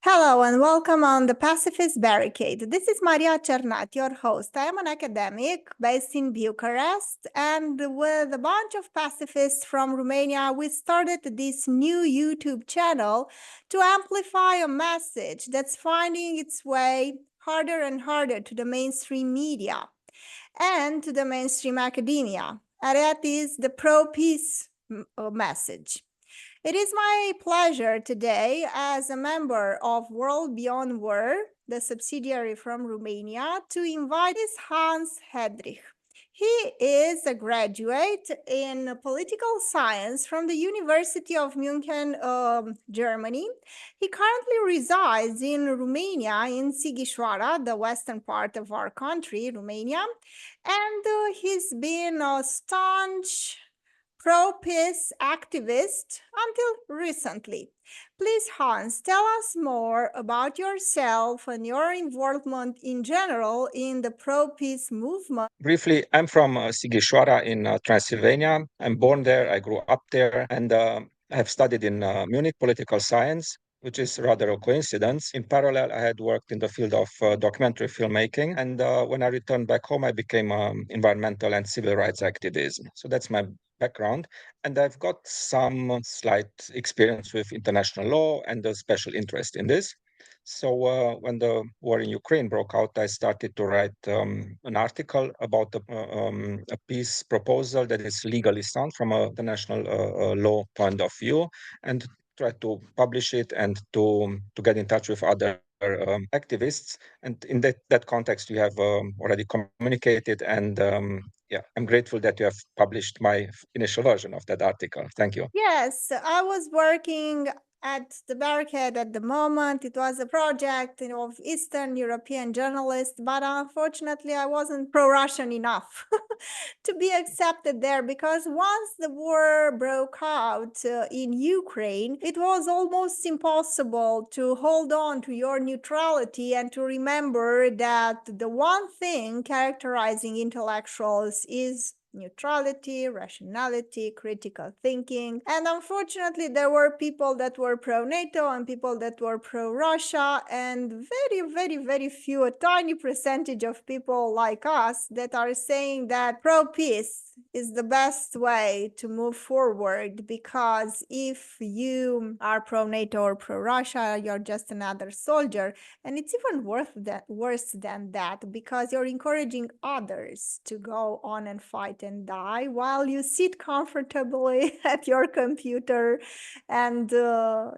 Hello and welcome on the Pacifist Barricade. This is Maria Cernat, your host. I am an academic based in Bucharest, and with a bunch of pacifists from Romania, we started this new YouTube channel to amplify a message that's finding its way harder and harder to the mainstream media and to the mainstream academia, and that is the pro-peace message. It is my pleasure today, as a member of World Beyond War, the subsidiary from Romania, to invite Hans Hedrich. He is a graduate in political science from the University of Munich, Germany. He currently resides in Romania, in Sighișoara, the western part of our country, Romania, and he's been a staunch pro-peace activist until recently. Please, Hans, tell us more about yourself and your involvement in general in the pro-peace movement. Briefly, I'm from Sighișoara in Transylvania. I'm born there, I grew up there, and I have studied in Munich political science, which is rather a coincidence. In parallel, I had worked in the field of documentary filmmaking, and when I returned back home, I became environmental and civil rights activism. So that's my background, and I've got some slight experience with international law and a special interest in this. So when the war in Ukraine broke out, I started to write an article about a peace proposal that is legally sound from a international law point of view, and try to publish it and to get in touch with other activists. And in that context, you have already communicated, and yeah, I'm grateful that you have published my initial version of that article. Thank you. Yes, I was working at the Barricade at the moment. It was a project of Eastern European journalists, but unfortunately I wasn't pro-Russian enough to be accepted there, because once the war broke out in Ukraine, it was almost impossible to hold on to your neutrality and to remember that the one thing characterizing intellectuals is neutrality, rationality, critical thinking. And unfortunately, there were people that were pro-NATO and people that were pro-Russia, and very few, a tiny percentage of people like us that are saying that pro-peace is the best way to move forward, because if you are pro-NATO or pro-Russia, you're just another soldier. And it's even worse than that, because you're encouraging others to go on and fight and die while you sit comfortably at your computer and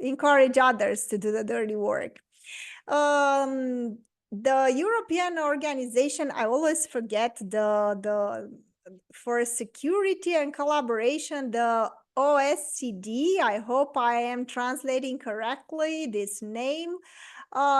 encourage others to do the dirty work. The European organization, I always forget the for security and collaboration, the OSCD, I hope I am translating correctly this name,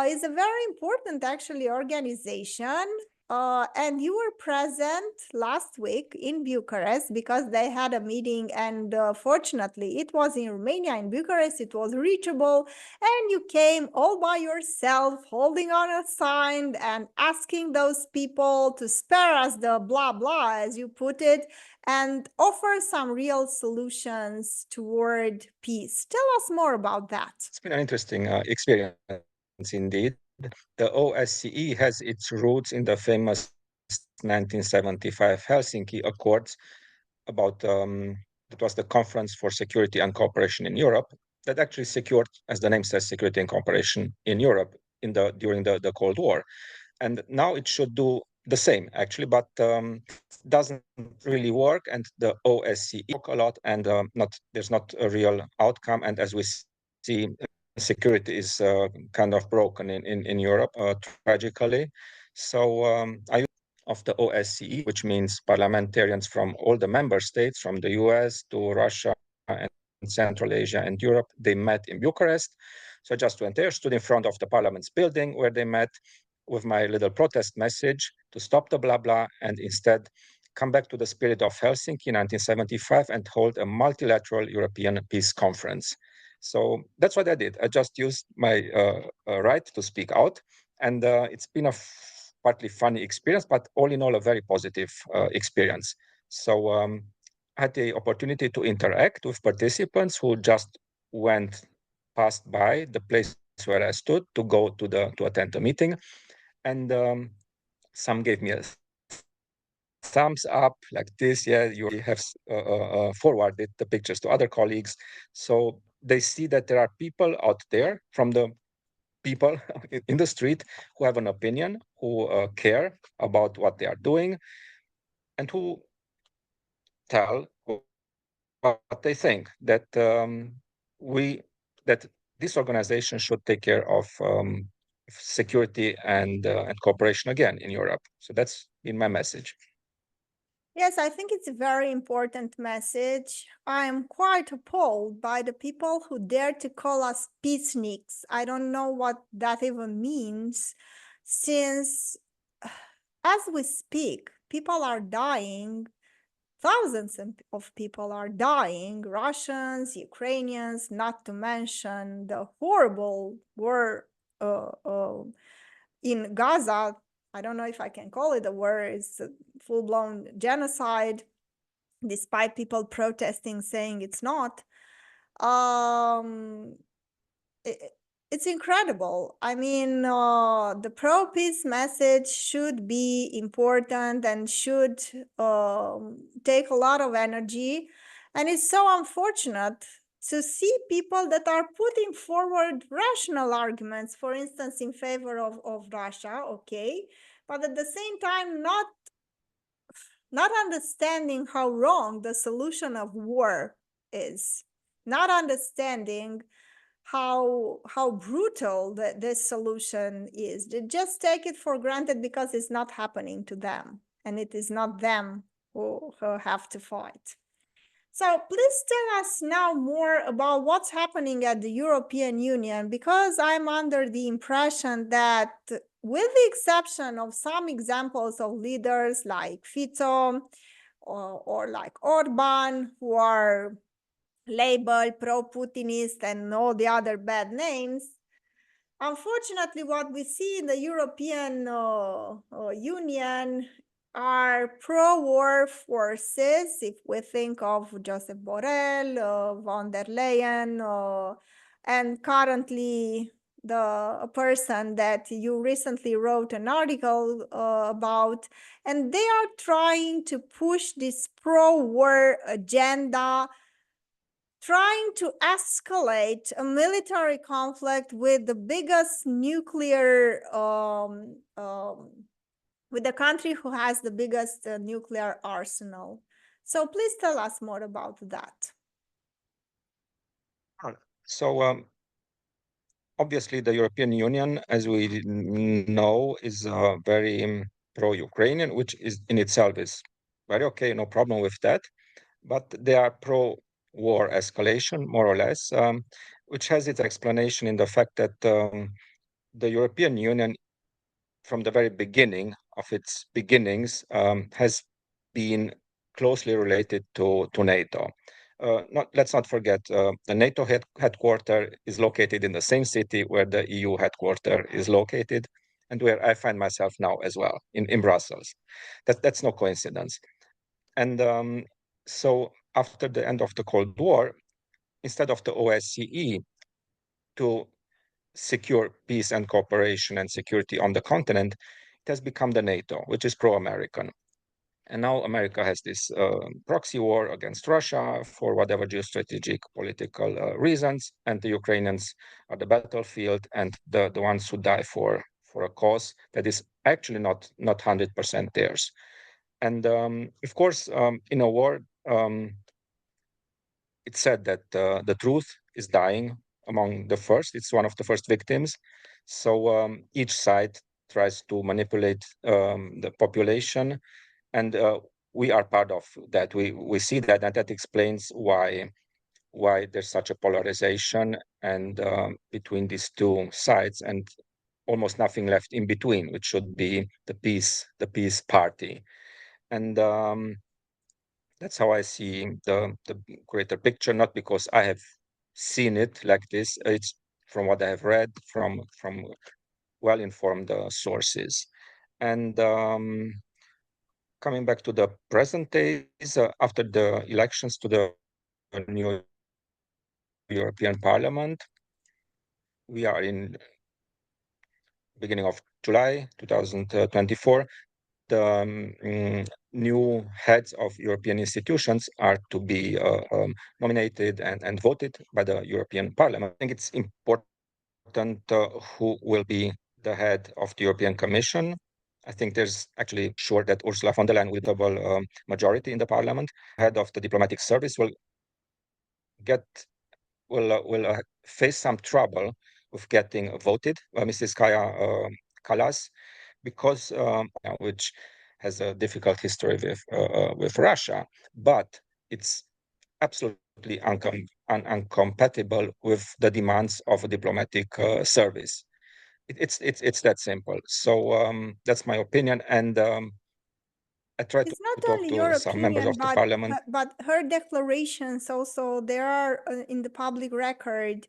is a very important, actually, organization. And you were present last week in Bucharest because they had a meeting, and fortunately it was in Romania, in Bucharest. It was reachable, and you came all by yourself holding on a sign and asking those people to spare us the blah blah, as you put it, and offer some real solutions toward peace. Tell us more about that. It's been an interesting experience indeed. The OSCE has its roots in the famous 1975 Helsinki Accords about that was the Conference for Security and Cooperation in Europe that actually secured, as the name says, security and cooperation in Europe during the Cold War. And now it should do the same, actually, but doesn't really work. And the OSCE talk a lot, and there's not a real outcome. And as we see, security is kind of broken in Europe, tragically. So I of the OSCE, which means parliamentarians from all the member states, from the US to Russia and Central Asia and Europe, they met in Bucharest. So I just went there, stood in front of the parliament's building where they met with my little protest message to stop the blah blah and instead come back to the spirit of Helsinki in 1975 and hold a multilateral European peace conference. So that's what I did. I just used my right to speak out, and it's been a partly funny experience, but all in all, a very positive experience. So I had the opportunity to interact with participants who just passed by the place where I stood to go to attend the meeting, and some gave me a thumbs up like this. Yeah, you already have forwarded the pictures to other colleagues, so they see that there are people out there from the people in the street who have an opinion, who care about what they are doing, and who tell what they think, that this organization should take care of security and cooperation again in Europe. So that's been my message. Yes, I think it's a very important message. I am quite appalled by the people who dare to call us peaceniks. I don't know what that even means, since as we speak, people are dying. Thousands of people are dying, Russians, Ukrainians, not to mention the horrible war in Gaza. I don't know if I can call it a war, it's a full-blown genocide, despite people protesting saying it's not. It's incredible. I mean, the pro-peace message should be important and should take a lot of energy. And it's so unfortunate to see people that are putting forward rational arguments, for instance, in favor of Russia, okay, but at the same time not understanding how wrong the solution of war is, not understanding how brutal this solution is. They just take it for granted because it's not happening to them, and it is not them who have to fight. So please tell us now more about what's happening at the European Union, because I'm under the impression that, with the exception of some examples of leaders like Fico or like Orban, who are labeled pro-Putinist and all the other bad names, unfortunately, what we see in the European Union are pro-war forces. If we think of Josep Borrell, von der Leyen, and currently a person that you recently wrote an article about, and they are trying to push this pro-war agenda, trying to escalate a military conflict with the biggest nuclear, with the country who has the biggest nuclear arsenal. So please tell us more about that. So obviously, the European Union, as we know, is very pro-Ukrainian, which is in itself is very okay, no problem with that. But they are pro-war escalation, more or less, which has its explanation in the fact that the European Union, from the very beginning of its beginnings, has been closely related to NATO. Let's not forget, the NATO headquarters is located in the same city where the EU headquarters is located, and where I find myself now as well, in Brussels. That's no coincidence. And so after the end of the Cold War, instead of the OSCE to secure peace and cooperation and security on the continent, it has become the NATO, which is pro-American. And now America has this proxy war against Russia for whatever geostrategic political reasons, and the Ukrainians are the battlefield and the ones who die for a cause that is actually not 100% theirs. And of course, in a war, it's said that the truth is dying among the first. It's one of the first victims. So each side tries to manipulate the population, and we are part of that. We see that, and that explains why there's such a polarization and between these two sides, and almost nothing left in between, which should be the peace party. And that's how I see the greater picture, not because I have seen it like this. It's from what I have read from well-informed sources. And coming back to the present days, after the elections to the new European Parliament, we are in beginning of July 2024. The new heads of European institutions are to be nominated and voted by the European Parliament. I think it's important who will be the head of the European Commission. I think there's actually sure that Ursula von der Leyen will double majority in the Parliament. Head of the diplomatic service get will face some trouble with getting voted. Mrs. Kallas, because which has a difficult history with Russia, but it's absolutely incompatible with the demands of a diplomatic service. It's that simple. So that's my opinion, and I try It's to not talk only to your some members opinion, of the parliament. but her declarations also, they are in the public record,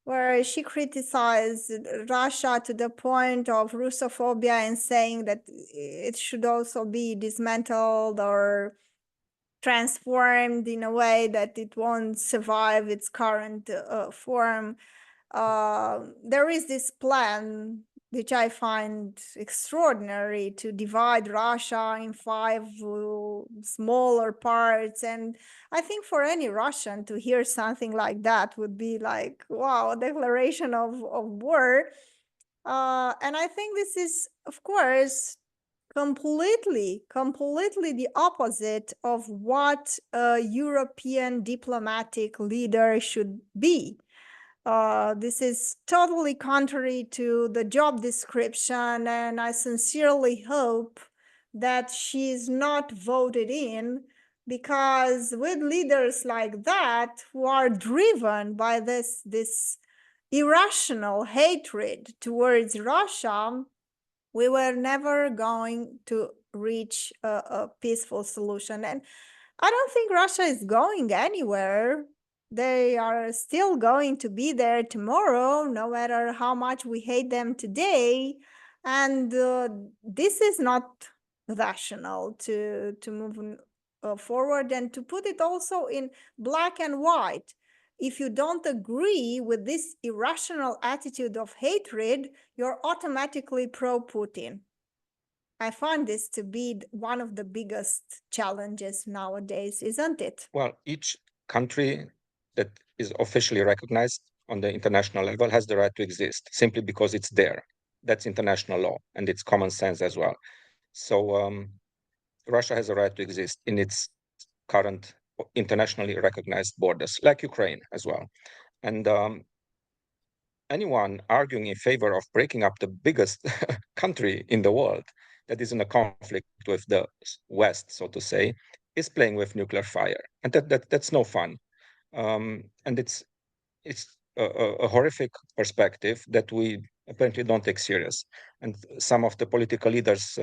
where she criticized Russia to the point of Russophobia and saying that it should also be dismantled or transformed in a way that it won't survive its current form. There is this plan, which I find extraordinary, to divide Russia in 5 smaller parts. And I think for any Russian to hear something like that would be like, wow, a declaration of war. And I think this is, of course, completely the opposite of what a European diplomatic leader should be. This is totally contrary to the job description, and I sincerely hope that she is not voted in, because with leaders like that who are driven by this irrational hatred towards Russia, we were never going to reach a peaceful solution. And I don't think Russia is going anywhere. They are still going to be there tomorrow, no matter how much we hate them today. And this is not rational to move forward, and to put it also in black and white. If you don't agree with this irrational attitude of hatred, you're automatically pro-Putin. I find this to be one of the biggest challenges nowadays, isn't it? Well, each country that is officially recognized on the international level has the right to exist simply because it's there. That's international law, and it's common sense as well. So Russia has a right to exist in its current internationally recognized borders, like Ukraine as well. And anyone arguing in favor of breaking up the biggest country in the world that is in a conflict with the West, so to say, is playing with nuclear fire, and that's no fun. And it's a horrific perspective that we apparently don't take serious, and some of the political leaders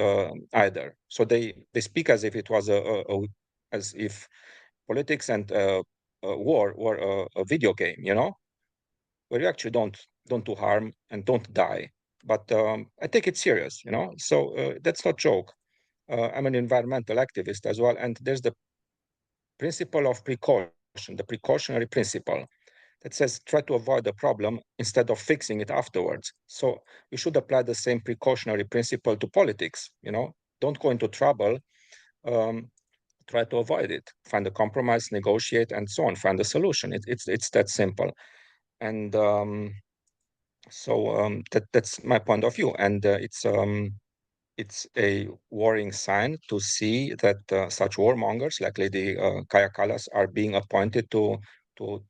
either. So they speak as if it was as if politics and war were a video game, where you actually don't do harm and don't die. But I take it serious, So that's not joke. I'm an environmental activist as well, and there's the principle of precaution, the precautionary principle that says try to avoid the problem instead of fixing it afterwards. So we should apply the same precautionary principle to politics. Don't go into trouble. Try to avoid it. Find a compromise, negotiate, and so on. Find a solution. It's that simple. And so that's my point of view, and it's a worrying sign to see that such warmongers like Lady Kaya Kallas are being appointed to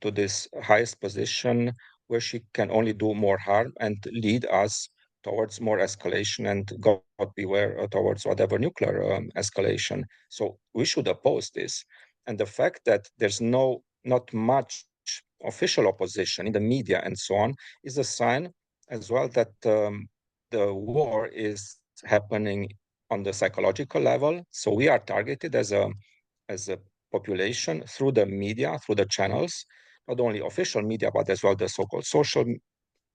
this highest position, where she can only do more harm and lead us towards more escalation, and God beware, towards whatever nuclear escalation. So we should oppose this. And the fact that there's not much official opposition in the media and so on is a sign as well that the war is happening on the psychological level. So we are targeted as a population through the media, through the channels, not only official media, but as well the so-called social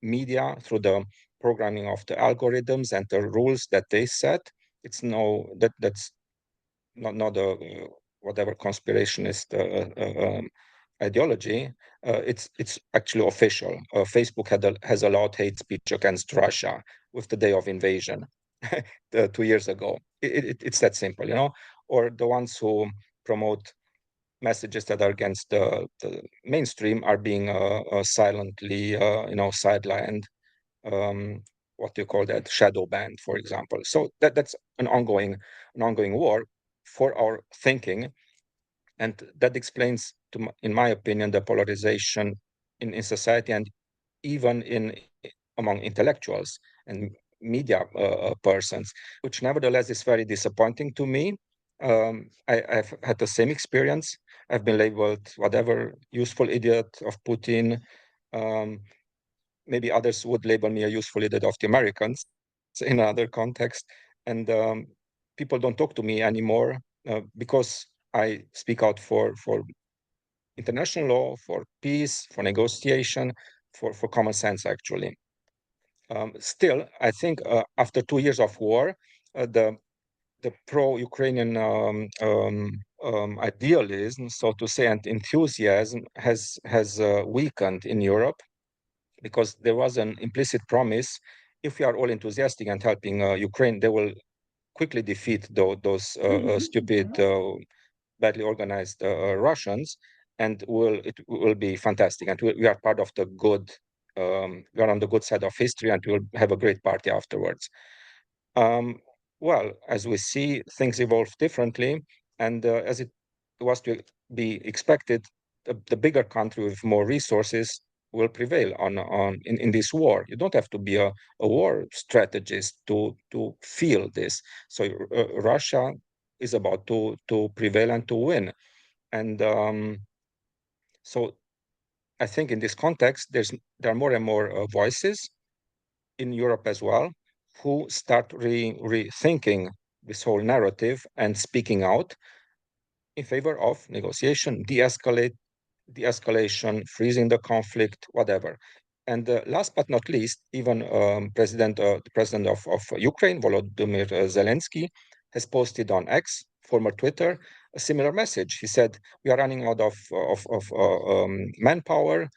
media, through the programming of the algorithms and the rules that they set. It's that's not a whatever conspirationist ideology, it's actually official. Facebook has allowed hate speech against Russia with the day of invasion 2 years ago. It's that simple, you know. Or the ones who promote messages that are against the mainstream are being silently, sidelined. Um, what do you call that? Shadow banned, for example. So that's an ongoing war for our thinking, and that explains, in my opinion, the polarization in society, and even among intellectuals and media persons, which nevertheless is very disappointing to me. I've had the same experience. I've been labeled whatever, useful idiot of Putin. Um, Maybe others would label me a useful idiot of the Americans in another context. And people don't talk to me anymore because I speak out for international law, for peace, for negotiation, for common sense, actually. Still, I think after 2 years of war, the pro-Ukrainian idealism, so to say, and enthusiasm has weakened in Europe, because there was an implicit promise: if we are all enthusiastic and helping Ukraine, they will quickly defeat those stupid, badly organized Russians, and it will be fantastic. And we are part of the good. We are on the good side of history, and we will have a great party afterwards. Um, well, as we see, things evolve differently, and as it was to be expected, the bigger country with more resources will prevail in this war. You don't have to be a war strategist to feel this. So Russia is about to prevail and to win, and so I think in this context, there are more and more voices in Europe as well, who start rethinking this whole narrative and speaking out in favor of negotiation, de-escalation, freezing the conflict, whatever. And last but not least, even the president of Ukraine, Volodymyr Zelensky, has posted on X, former Twitter, a similar message. He said, "We are running out of manpower.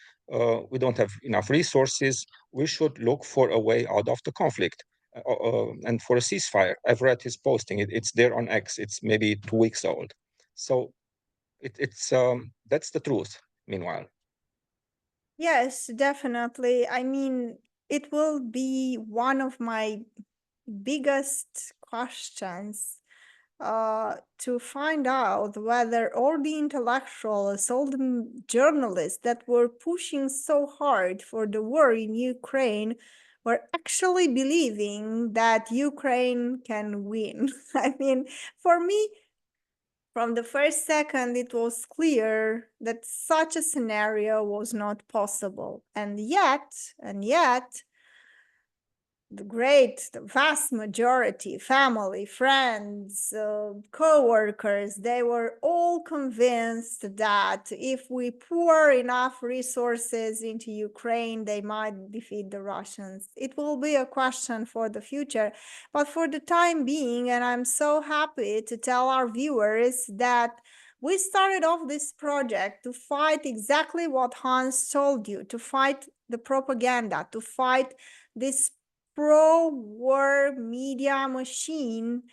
We don't have enough resources. We should look for a way out of the conflict and for a ceasefire." I've read his posting. It's there on X. It's maybe 2 weeks old. So it's that's the truth. Meanwhile, Yes, definitely. I mean, it will be one of my biggest questions to find out whether all the intellectuals, all the journalists that were pushing so hard for the war in Ukraine were actually believing that Ukraine can win. I mean, for me, from the first second, it was clear that such a scenario was not possible. And yet, the vast majority, family, friends, co-workers, they were all convinced that if we pour enough resources into Ukraine, they might defeat the Russians. It will be a question for the future. But for the time being, and I'm so happy to tell our viewers that we started off this project to fight exactly what Hans told you, to fight the propaganda, to fight this pro-war media machine,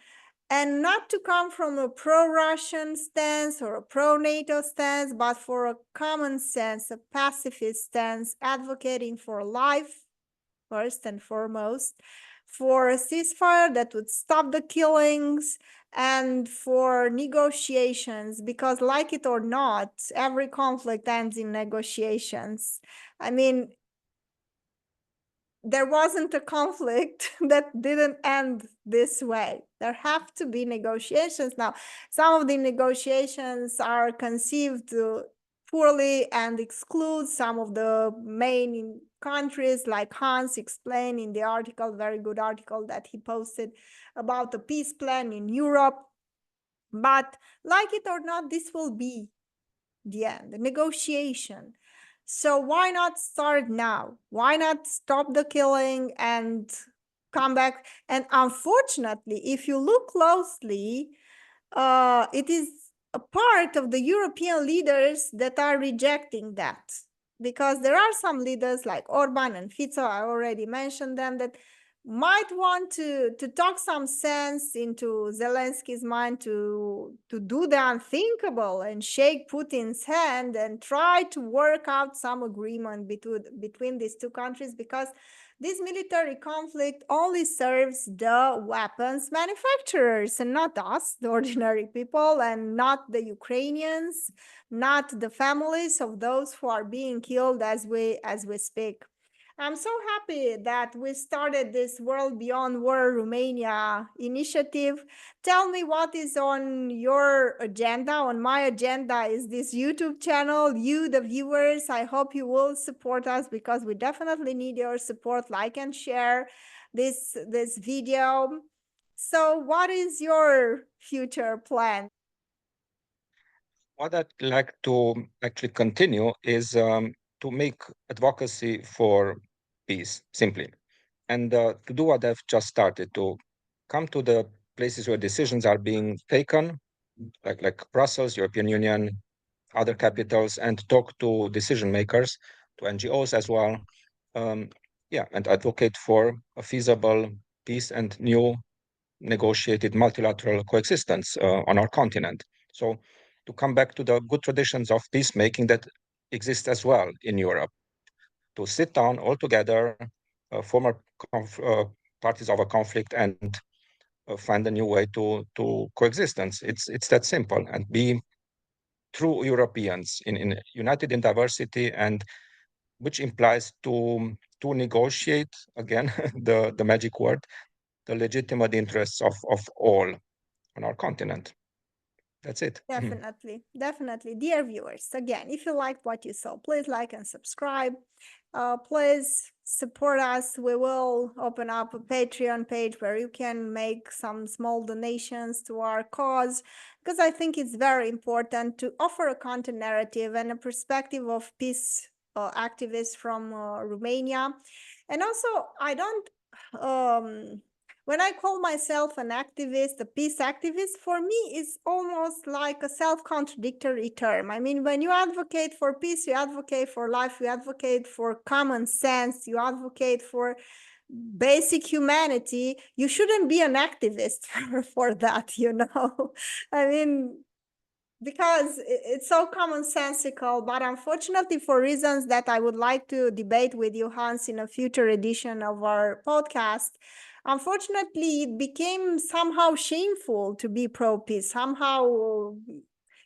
and not to come from a pro-Russian stance or a pro-NATO stance, but for a common sense, a pacifist stance, advocating for life first and foremost, for a ceasefire that would stop the killings, and for negotiations, because like it or not, every conflict ends in negotiations. I mean, there wasn't a conflict that didn't end this way. There have to be negotiations. Now, some of the negotiations are conceived poorly and exclude some of the main countries, like Hans explained in the article, very good article that he posted about the peace plan in Europe. But like it or not, this will be the end, the negotiation. So why not start now? Why not stop the killing and come back? And unfortunately, if you look closely, it is a part of the European leaders that are rejecting that. Because there are some leaders like Orban and Fico, I already mentioned them, that might want to talk some sense into Zelensky's mind to do the unthinkable and shake Putin's hand and try to work out some agreement between these two countries, because this military conflict only serves the weapons manufacturers and not us, the ordinary people, and not the Ukrainians, not the families of those who are being killed as we speak. I'm so happy that we started this World Beyond War Romania initiative. Tell me what is on your agenda. On my agenda is this YouTube channel. You, the viewers, I hope you will support us, because we definitely need your support. Like and share this video. So what is your future plan? What I'd like to actually continue is to make advocacy for peace, simply. And to do what I've just started, to come to the places where decisions are being taken, like Brussels, European Union, other capitals, and talk to decision makers, to NGOs as well. Yeah, and advocate for a feasible peace and new negotiated multilateral coexistence on our continent. So to come back to the good traditions of peacemaking that exist as well in Europe, to sit down all together, former parties of a conflict, and find a new way to coexistence. It's that simple, and be true Europeans united in diversity, and which implies to negotiate, again, the magic word, the legitimate interests of all on our continent. That's it. Definitely, definitely. Dear viewers, again, if you liked what you saw, please like and subscribe. Please support us. We will open up a Patreon page where you can make some small donations to our cause, because I think it's very important to offer a counter narrative and a perspective of peace activists from Romania. And also, I don't when I call myself an activist, a peace activist, for me is almost like a self-contradictory term. I mean, when you advocate for peace, you advocate for life, you advocate for common sense, you advocate for basic humanity, you shouldn't be an activist for that, you know? I mean, because it's so commonsensical, but unfortunately, for reasons that I would like to debate with you, Hans, in a future edition of our podcast, unfortunately, it became somehow shameful to be pro-peace, somehow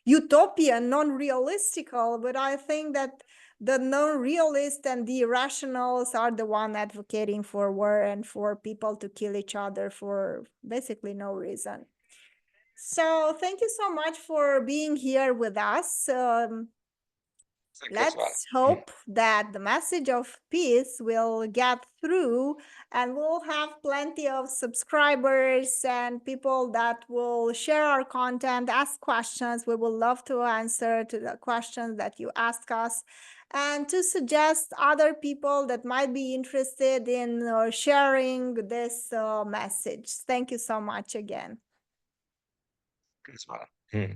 utopian, non-realistical. But I think that the non-realist and the irrationals are the one advocating for war and for people to kill each other for basically no reason. So thank you so much for being here with us. Let's hope that the message of peace will get through, and we'll have plenty of subscribers and people that will share our content, ask questions. We will love to answer to the questions that you ask us, and to suggest other people that might be interested in sharing this message. Thank you so much again. As well.